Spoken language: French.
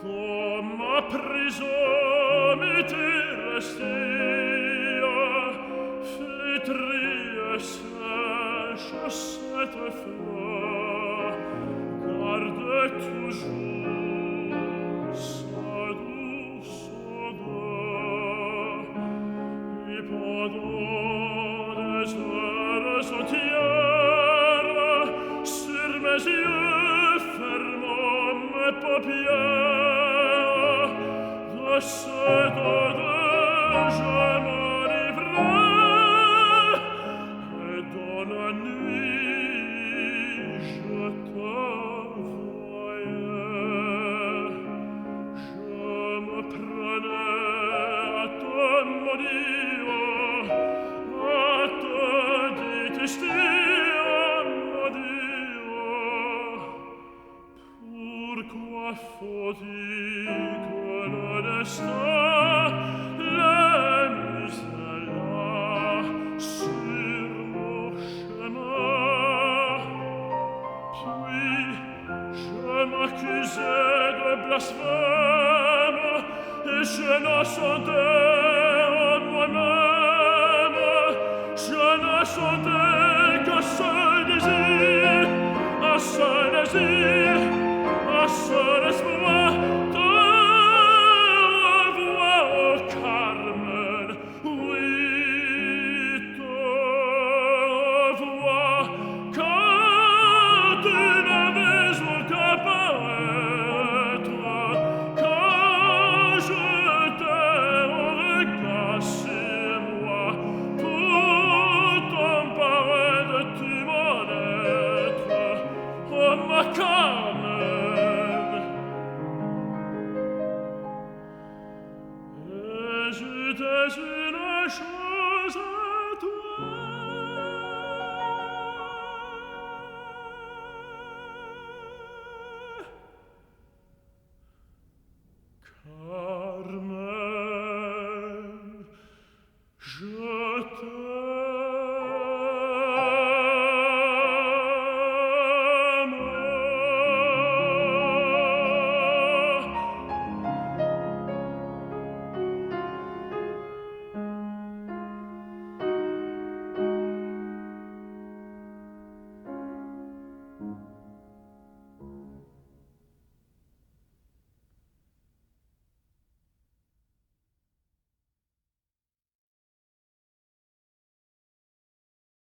dans ma prison m'était flétrie et sèche cette fleur, garde toujours sa douce odeur, et pendant des heures entières, sur mes yeux fermant mes paupières, de cette odeur je m'enivrais, et dans la nuit je te voyais. Je me prenais à te maudire, à te détester, à maudire. Pourquoi faut-il que le destin les mise là sur mon chemin? Puis je m'accusais de blasphème et je n'assentais en moi-même, je n'assentais qu'un seul désir, un seul désir.